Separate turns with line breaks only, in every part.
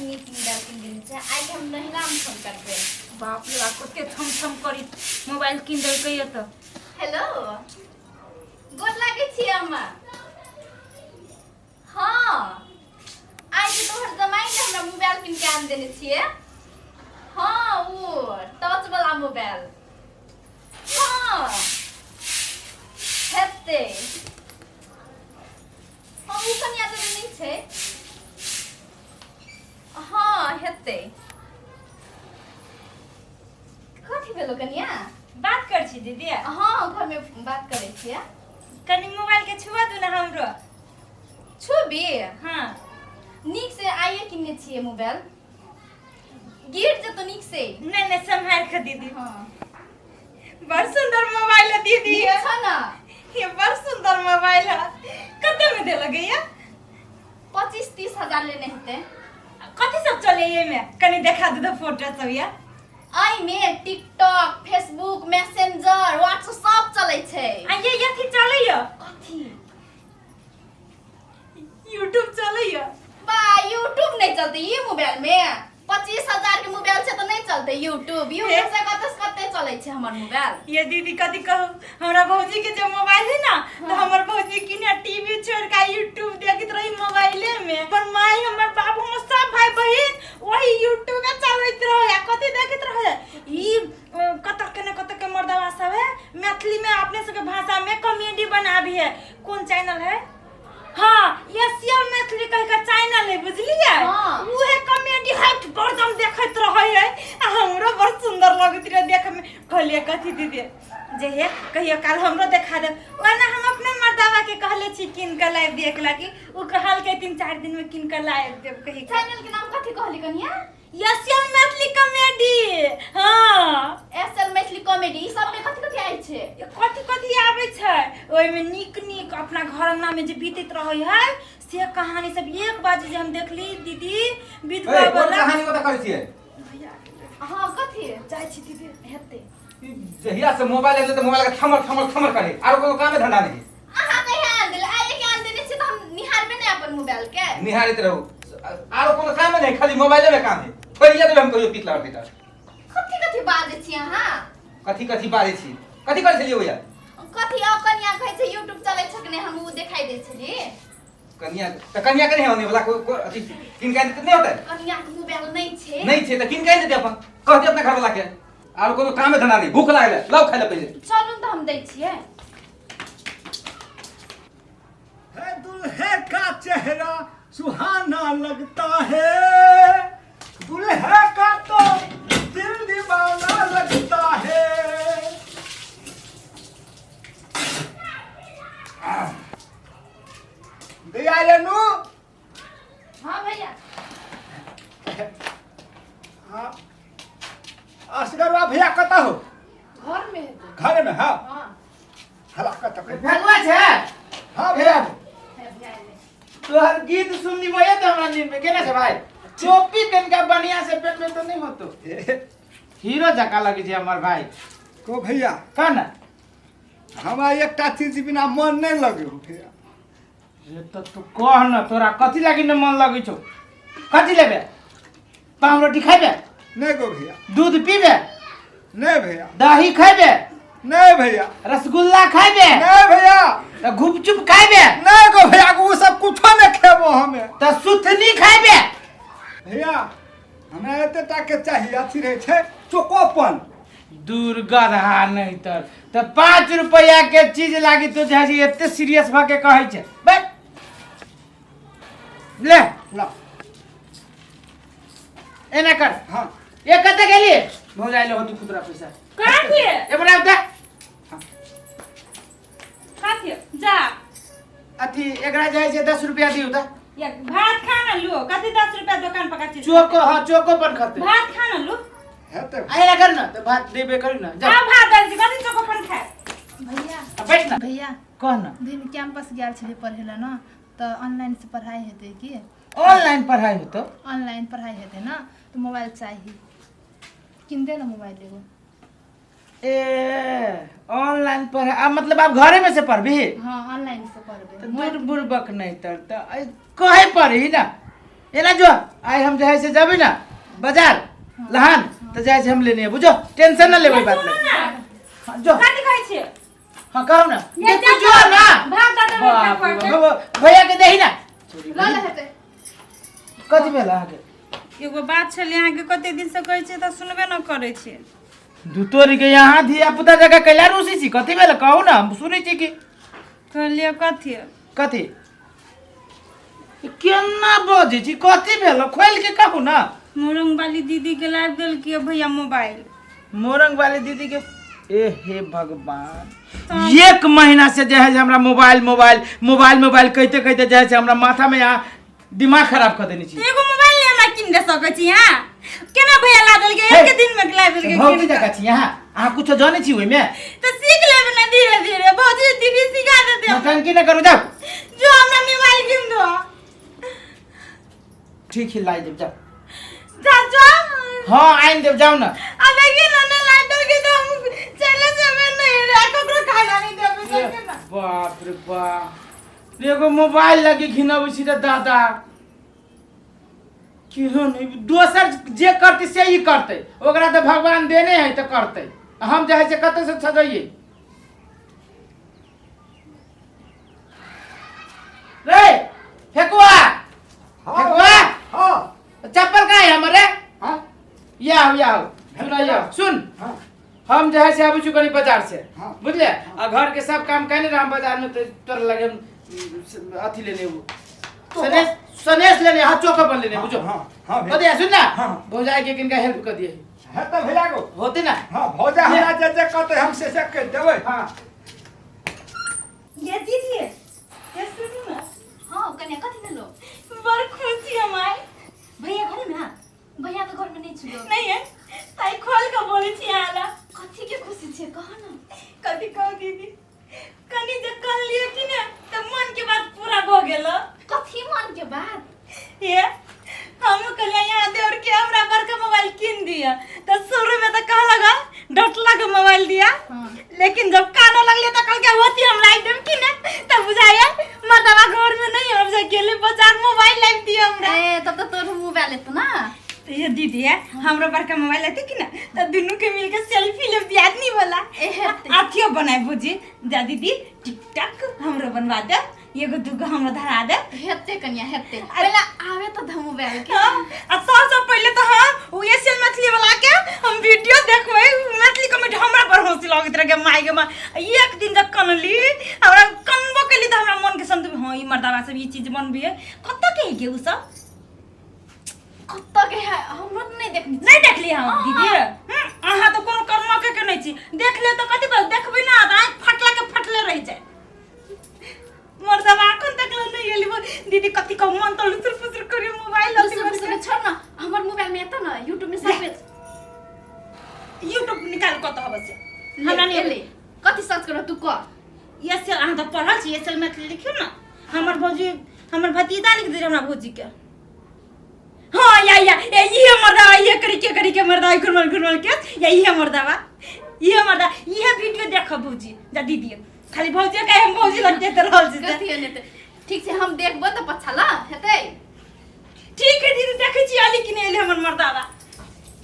नीक मोबाइल किन देने छे आइ के हम महिला में फोन करबे।
बाप रे बाप कते थम थम करी मोबाइल किन देलकै ये त।
हेलो गोर लागे छी अम्मा। हां आइ के तोहर जमाई ने हमरा मोबाइल किन के आन देने छिए। हां वो टच वाला मोबाइल। हां हेते हम उ कनिया त नहीं छे। हां हेते कथी भेलो कनिया?
बात कर छी दीदी।
हां घर में बात करे छिए।
कनी मोबाइल के छुआ दू ना हमरो।
छुबी?
हां
नीक से आइए किन्ने छिए मोबाइल। गिर जतो नीक से।
नहीं नहीं संभाल के दीदी।
हां
बड़ सुंदर मोबाइल है दीदी।
नीक छ ना?
ये बड़ सुंदर मोबाइल है। कते में दे लगे ये?
25-30 हजार लेने हेते।
कथि सब चले ये में? कनी देखा दे तो फोटो सब ये।
आई में टिकटॉक, फेसबुक, मैसेंजर, व्हाट्सएप सब चलै छै।
आ ये यथि चले ये?
कथी?
यूट्यूब चले ये?
बा यूट्यूब नहीं चलते ये मोबाइल में। 25 हजार के मोबाइल से तो नहीं चलते यूट्यूब। यूट्यूब से कते चले छै हमर मोबाइल।
ये दीदी कथि कहू हमरा भौजी के जो मोबाइल है ना तो हमर भौजी किने टीवी छोड़ के यूट्यूब देखत रही मोबाइले में। पर माई हमर बाबू हमर सब भाई बहिन वही यूट्यूब में चलैत रहे कथि देखत रहे। ई कत के मर्दवा सब है मैथिली में अपने सब के भाषा में कॉमेडी बनाबी है। कौन चैनल है? हां एशियन मैथिली कह के चैनल है बुझलिए।
हां
उहे कॉमेडी हट बरदम देखत रहे है। हमरो बड़ सुंदर लगत रहे देखे में। कहलिए कथि दीदी जे है कहियो काल हमरो देखा दे। ओना हम अपने मर्दावा के कहले छी किन के लाइव देख लागी उ कहल के 3-4 दिन में किन के लाइव देब कहि।
चैनल के नाम कथि कहली कनिया?
Asian Maithili comedy. हां
एसएल मैथिली कॉमेडी ई सब में कथि आइ छै?
कथि आबै छै ओइ में नीक अपना घर अंगना में जे बीतत रहै है से कहानी सब एक बार जे हम देखली दीदी विधवा वाला
कहानी बता करै छियै।
हां कथि
जाय छी दीदी हेते
जहिया से मोबाइल है तो मोबाइल का थमर करे आरो कोनो काम धंधा नहीं।
अहाँ कहिया आन देले आइ के आन देने छी त हम निहारबे नै अपन मोबाइल के।
निहारित रहू आरो कोनो काम नहीं खाली मोबाइले में काम है। छोड़िए तो हम कहियो पिछला बेटा।
कथि बाजै छी अहाँ?
कथि बाजै छी? कथि करै छलियै भैया?
कथि आ कनिया कहै छै यूट्यूब चलै छै कि नै हम उ देखाई दै छली।
कनिया के नहीं होने वाला को अथि किन का नहीं होता है।
कनिया के मोबाइल नै छै।
नहीं छे त किन का देते अपन कह दे अपना घर वाला के। आरो कोनो काम धंधा नहीं भूख लागले लाओ खाइ ले पहिले।
चलू त हम दै छियै।
है दुल्हे का चेहरा सुहाना लगता है, दुल्हे का तो दिल दीवाना लगता है। दिया रेनू?
हां भैया।
हाँ असगरवा भैया कता हो?
घर में है।
घर में हाँ
हां
हला कता के
भगवा छे।
हाँ भैया
है भैया ले।
तोहर गीत सुननी मये तो हमरा नींद में केना छे भाई? चोपी तनका बढ़िया से पेट में तो नहीं होतो। हीरो जका लगे छे हमर भाई।
को भैया
कन
हमारा एक चीज बिना मन नहीं लगे हो भैया।
ये तो तू कह न तोरा कथि लागी न मन लगे छो? कथि लेबे? पाव रोटी खाइबे?
नहीं गो भैया।
दूध पीबे?
नहीं भैया।
दही खाइबे?
नहीं भैया।
रसगुल्ला खाइबे?
नहीं भैया।
त गुपचुप खाइबे?
नहीं गो भैया वो सब कुछ नहीं खेबो हमें।
त सुथनी खाइबे?
भैया हमें एते टा के चाहिए अथी रहे छे चोकोपन।
दूर गधा नहीं त 5 रुपया के चीज लागी तो झाजी एते सीरियस भ के कहै छे। बस ले
ला
एना कर।
हाँ
ये कते गेली? भौजाइले हो तू खुदरा पैसा।
काथि
ए बड़ा उठा।
काथि जा
अथी एकरा जाय छे 10 रुपया दिउ त।
या भात खा न लो कथि 10 रुपया दुकान पर का चीज
चोको हां चोको पर खाते।
भात खा न लो
हेते
आइला कर न त भात देबे करी न जा।
आ भात दे दी कथि चोको फन खाए।
भैया
बैठ न
भैया
कह न।
दिन कैंपस गेल छली पढ़े ला ना तो ऑनलाइन से पढ़ाई हेते की?
ऑनलाइन पढ़ाई हो तो
ऑनलाइन पढ़ाई हेते ना तो मोबाइल चाहिए। किन दे ना मोबाइल एगो।
ए ऑनलाइन पढ़ाई मतलब आप घरे में से पढ़बी?
हां ऑनलाइन से पढ़बे।
तो दूर बुड़बक नहीं तर त कहे पढ़ी ना एला जो आई हम जहे से जाबे ना बाजार लहान तो जहे से हम लेने बुझो टेंशन ना लेबै बात ले हाँ, जो
कथी कहै छियै
हां कहू ना
ये
तू जो ना
भाग दादा
बाप रे बाप, भैया के देही ना
ल ल हेतै
कथी भेल आके
एगो बात छलै अहाँ के कते दिन से कहै छियै त सुनबे न करै छियै
दुतोरी के यहाँ धिया पुता जगह कैला रूसी छी कथी भेल कहू ना हम सुनै छी कि
कहलिए कथी
कथी केना बजै छी कथी भेल खोल के कहू ना
मोरंग वाली दीदी के लाइव देल के भैया मोबाइल
मोरंग वाली दीदी के ए हे भगवान एक महीना से जे है हमरा मोबाइल मोबाइल मोबाइल मोबाइल कहते कहते जे है हमरा माथा में यहाँ दिमाग खराब कर देनी छी
एगो मोबाइल ले हमरा किन दे सकै छी हां केना भैया ला देल के एक दिन में लाइव देल के
भौजी जगह छी यहाँ अहाँ कुछ जाने छी ओइ में
तो सीख लेब ना धीरे धीरे भौजी दीदी सिखा देते
नौटंकी न करू जाओ
जो हमरा मोबाइल किन दो
ठीक है लाई देब जाओ
चाचा
हां आइन देब जाओ ना
अबे के न लाइट के तो हम चले जाबे नहीं रे ककरो खाना नहीं देबे सके ना
बाप रे बाप एगो मोबाइल लगे घिनब छी रे दादा केहन दोसर जे करते से ही करते ओकरा तो भगवान देने है तो करते हम जे है से कत से सजाइए रे फेकुआ फेकुआ
हाँ
चप्पल कहाँ है हमारे
हाँ
या सुनाइए सुन
हाँ
हम जो है से आबू चुकनी बाजार से
हाँ।
बुझले आ घर के सब काम कहने रहा बाजार में तो तोर लगे अथी लेने वो सनेश लेने हाथ चौका पर लेने बुझो
हाँ हाँ
बताइए सुन ना
हाँ।
भौजाई के किनका हेल्प कर दिए
है तो भैया को
होते ना
हाँ भौजा हमरा जे कहते हम से कह देबै
हाँ
ये दीदी ये सुनो ना
हां कन्या कथि न लो
बड़ खुशी हमार
भैया घर में हां भैया तो घर में नहीं छियो
नहीं है ताई खोल के बोले छी आला
कथि के खुशी छे कह न
कथी कहू दीदी कनी जे कर लियो कि ना तो मन के बात पूरा हो गेलो
कथि मन के बात
ये हम कहलिए यहाँ देवर के हमरा बड़का मोबाइल किन दिया तो शुरू में तो कह लगा डटला के मोबाइल दिया
हाँ।
लेकिन जब कानो लगले तो कल के होती हम लाइट देम कि ना तब बुझाया मर्दवा घर में नहीं हम से अकेले बाजार मोबाइल लाइट दिया हमरा
ए तब तो तोर मोबाइल है ना
तो ये दीदी है हमरा बड़का मोबाइल आती कि ना तो दोनों के मिलके सेल्फी ले दिया नहीं बोला आथियो बनाए बुझी जा दीदी टिकटॉक हमरो बनवा दे एगो दुगो हमरा धरा दे
हेते कन्या हेते पहले आवे तो ध मोबाइल के
आ सबसे पहले तो हम वो एशियन मछली वाला के हम वीडियो देखबै मछली कमेंट हमरा पर हंसी लागत रहे माई के माँ एक दिन जब कनली हमरा कनबो केली तो हमरा मन के संतुष्ट हां ई मर्दावा सब ई चीज बनबी है कत के है उ सब
कत्ता के है हमरो तो नहीं देखनी
नहीं देखली हम दीदी अहाँ तो कोनो कर्म के नहीं छी देख ले तो कथि पर देखबै ना आंख फटला के फटले रह जाए मर्दवा अखन तक नहीं गेली वो दीदी कथि को मन तो लुसुर फुसुर करी मोबाइल
दूसरे छोड़ ना हमर मोबाइल में एता ना YouTube में सब
YouTube निकाल कत हबे से
हमरा नहीं ले कथि सर्च करो तू को
ये सेल अहाँ तो पढ़ल छी ये सेल में लिखियो ना हमर भौजी हमर भतीजा लिख दे हमरा भौजी के हां या ये मर्दावा ये करी के मर्दावा घुरमल के ये मर्दावा ये मर्दा ये वीडियो देखो भौजी जा दीदी खाली भौजी के हम भौजी लगते त रहल छी
कथि ने ते ठीक से हम देखबो तो पछा ला हेतै
ठीक है दीदी देखै छी आली कि नहीं एले हमर मर्दावा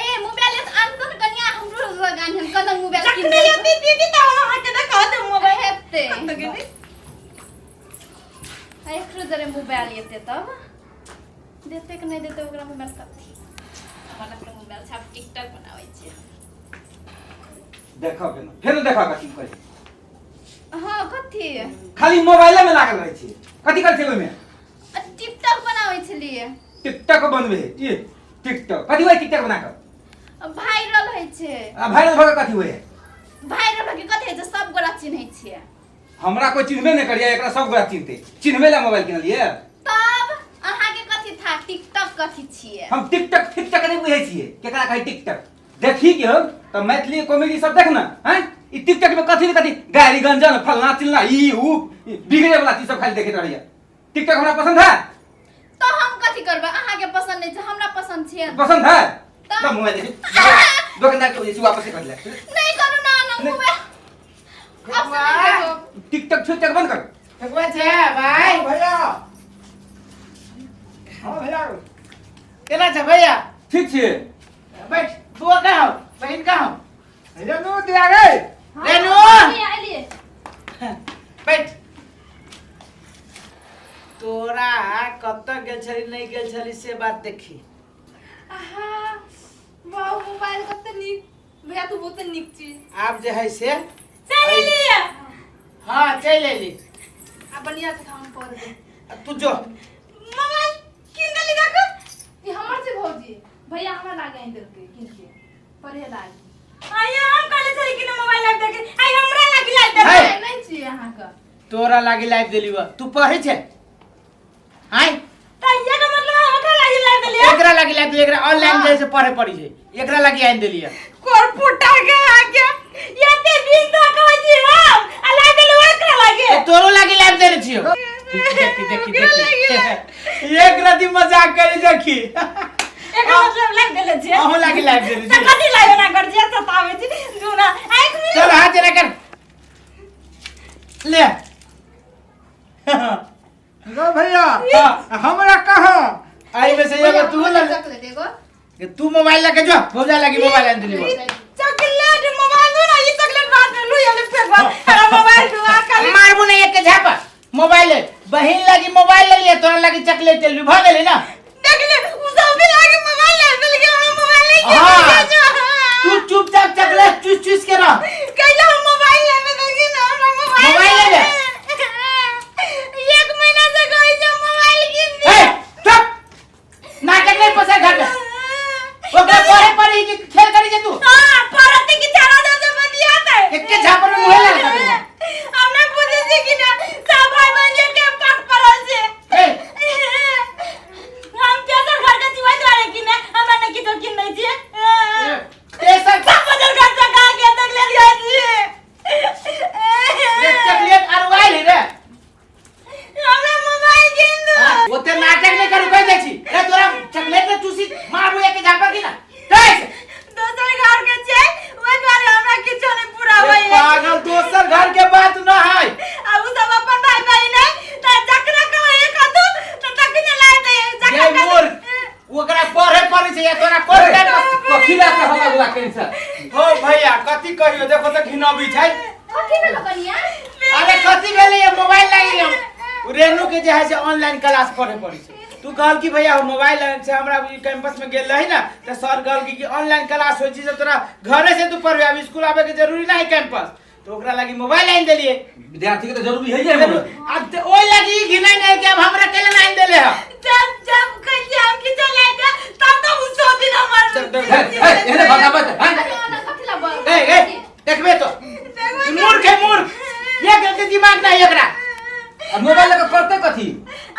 ए मोबाइल अंदर कन्या हमरो लगान हम कदम मोबाइल
किन दे दीदी त हम हाथ दे कह दे मोबाइल
हेतै
तो गेली
आई जरे मोबाइल येते तब देते कि नहीं देते ओकरा मोबाइल कथि हमरा के मोबाइल छाप टिकटॉक बनाबै छै
देखो के फिर देखो कथी करे
हां कथि
खाली मोबाइले में लागल रहे छी कथी कर छै ओइ में
टिकटॉक बनाबै छलिए
टिकटॉक बनबे ई टिकटॉक कथी होय टिकटॉक बना के
वायरल होइ छै
वायरल भऽ के कथी होय
वायरल भऽ के कथि होइ छै सब गोरा चिन्है छियै
हमरा कोई चिन्हबे नहीं करिए एकरा सब गोरा चिन्हते चिन्हबे ला मोबाइल किनलिए
तब अहाँ के कथि था टिकटॉक कथि छियै
हम टिकटॉक नहीं बुझे छिए केकरा कहै टिकटॉक देखी के हम त मैथिली कॉमेडी सब देख ना हैं ई टिकटॉक में कथी गाड़ी गंजन फलना चिलना ई ऊ बिगड़े वाला चीज सब खाली देखैत रहिए टिकटॉक हमरा पसंद है
तो हम कथि करबै अहाँ के पसंद नहीं छै हमरा पसंद छै
पसंद है तो मोबाइल दे दुकानदार के वजह वापस कर ले
नहीं करू ना मोबाइल अब से नहीं देखो
टिकटॉक छुटक बंद कर
फेकुआ छै भाई
भैया हाँ भैया
केना छ भैया
ठीक छियै
बैठ बुआ कहाँ हो बहन कहाँ हो
रेनू दिया गए
रेनू
भैया आइलिए
बैठ तोरा कत गेल छली नहीं गेल छली से बात देखी
आहा वाह मोबाइल कते नीक भैया तू बहुत नीक छी
आप जे है से
चल लिए
हाँ चल एली
आ बढ़िया से काम कर दे
तू जो
मोबाइल किन देली देखो
ई हमर से भौजी भैया हमरा लागे आई देल के किन के पढ़े लागे
आया हम कहले छली कि मोबाइल लाइव देखे आई हमरा लागी लाइव
है।
देखे
नहीं छी अहाँ का
तोरा लागी लाइव देली बा तू पढ़े छे हाय
त ये का मतलब हमरा लागी लाइव देली
एकरा लागी लाइव देली एकरा ऑनलाइन जे से पढ़े पड़ी छे एकरा लागी आइन देली
कोर फुटा के आके ये ते दिन तक कहै छी हम आ लाइव देली ओकरा लागी
तो तोरो लागी लाइव देले छियो देखी एक रति मजाक करे देखी
एका मतलब लाइव देले छी
अहू लागी लाइव देले
त
छी
कथि लाइव ना कर जे सतावे छी दुना आइक में
चल हाथ जरा कर ले
रो भैया
हाँ।
हमरा कहाँ
आई में से एगो तू ले ले
चॉकलेट एगो
कि तू मोबाइल लेके जो भौजा लागी मोबाइल आइन देली बा
चॉकलेट मोबाइल दो ना ये चॉकलेट बात में लुई ले फेंकवा अरे मोबाइल दुआ कर
मारबू नहीं एक के झापा मोबाइल बहिन लागी मोबाइल ले लिया तोरा लागी चॉकलेट ले भा गेली ना
देख ले उ सब भी लागे मोबाइल ले मिल गया हमरा मोबाइल नहीं
हाँ।
के
तू चुपचाप चॉकलेट चूस चूस के रह
कैला मोबाइल ले में देगी ना हमरा
मोबाइल ले ले।
एक महीना से कोई जो मोबाइल गिन
ए चुप नाटक नहीं पसे घर पे ओकरा पढ़े पढ़ी कि खेल करी जे तू
हां परत की चारा दे से बंदिया थे
एक के झापर में मुहे लगा दे
हमने पूछे छी कि ना सब भाई बहन के पाक परल से
ए
हम कैसे घर का जीवन द्वारे कि ना हमरा ने की तो किन नहीं छी
तेसर
सब बदल घर से कहा के तक ले गया छी
ये चॉकलेट अरवाइल रे
हमरा मोबाइल गिन दो
ओते नाटक नहीं करू कह दे छी ए तोरा चॉकलेट में चूसी मारबू एक के झापर की ना कैसे
दोसर घर के छै ओइ द्वारे हमरा किछो नहीं पूरा
ए
होय
पागल दोसर घर के बात न है
अब उ सब अपन भाई बहन है त जकरा कहो एक आदू त तकने लाई दे
ये मोर ओकरा पढ़े पड़ी छै या तोरा कोन टाइम
कथी ला के हल्ला गुला करै छ
हो भैया कथी कहियो देखो त घिनबी छै
कथी भेल कनिया
अरे कथी भेले ये मोबाइल लागी रेनू के जे है से ऑनलाइन क्लास पढ़े पड़ी छै तू कहल कि भैया मोबाइल से हमरा कैंपस में गेल रही ना त सर कहल कि ऑनलाइन क्लास होई छै तोरा घरे से तू पढ़बे अब स्कूल आवे के जरूरी नहीं कैंपस तो ओकरा लागी मोबाइल आइन देलिए
विद्यार्थी के तो जरूरी है ये
अब ते ओइ लागी घिनै नहीं कि अब हमरा केले आइन देले है
जब जब कहिए हम किछो लाई दे तब तो उ सो दिन हमर
एने भगावत है
कथी ला बोल
ए देखबे तो मूर्ख है मूर्ख ये गलती दिमाग नहीं एकरा
अब मोबाइल लगा करते कथी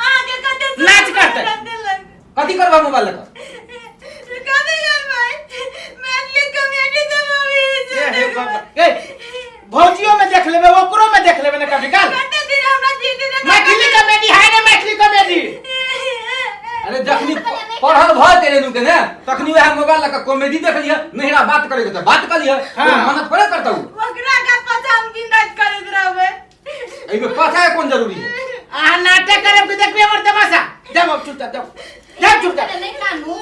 आगे कते
नाच करते।
कथी करबा मोबाइल लगा
कते कर भाई मैथली कमेटी से मूवी
ए भौजियो में देख लेबे ओकरो में देख लेबे ना कभी काल
कते दिन हमरा जीत दे
मैथिली कॉमेडी है ना मैथिली कॉमेडी
अरे जखनी पढ़ल भ तेरे नु के ने तखनी वह मोबाइल लगा कॉमेडी देख लिया नहिरा बात करे के तो बात कर लिया
हाँ।
मन्नत थोड़े करता हूं
ओकरा का पता हम दिन रात करत रहबे
एमे पता है कौन जरूरी है
आ नाटक करे के देखबे हमर तमाशा जब चुपचाप जब चुपचाप
नहीं कानू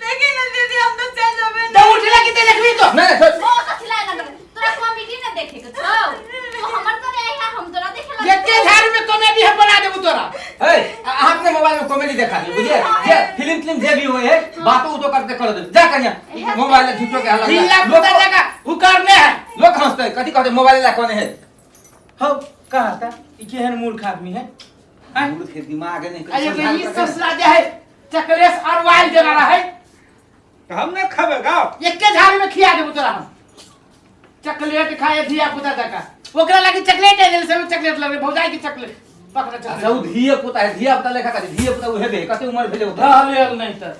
लेकिन दीदी हम तो चल जाबे
तो उठ लगी ते देखबी तो
नहीं
वो कथी ला ना तोरा कॉमेडी ना देखे के छौ तो हमर तो आई है हम तोरा देखे ला
एके झाड़ में कॉमेडी हम बना देबू तोरा
ए आपने मोबाइल में कॉमेडी देखा दी बुझे जे फिल्म जे भी होए बातों तो करते कर दे जा कन्या मोबाइल में झूठो के हल्ला
जिल्ला पुता जगह हुकारने है
लोग हंसते हैं कथी कहते मोबाइल ला कौन है
हो कहा था ई केहन मूर्ख आदमी है
मूर्ख के दिमाग नहीं
अरे के ई ससुरा जे है चकलेस और वाइल देना रहा है
तो हम न खबे गाओ
एके झाड़ में खिया देबू तोरा हम चॉकलेट खाए धिया पुता जगह ओकरा लागी चॉकलेट है जैसे चॉकलेट लगे भौजाई की चॉकलेट पकड़ा
अच्छा
चॉकलेट
वो धिया पुता है धिया पुता लेखा कर धिया पुता वो हेबे कते उम्र भेले होता
रहले नहीं त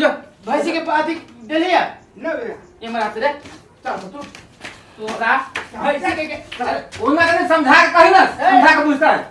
जो
भैंसी के पाती देलिया
न बे
ये मरा तेरे चल तू तोरा भैंसी के
उन्हें समझा के कही ना समझा के पूछता है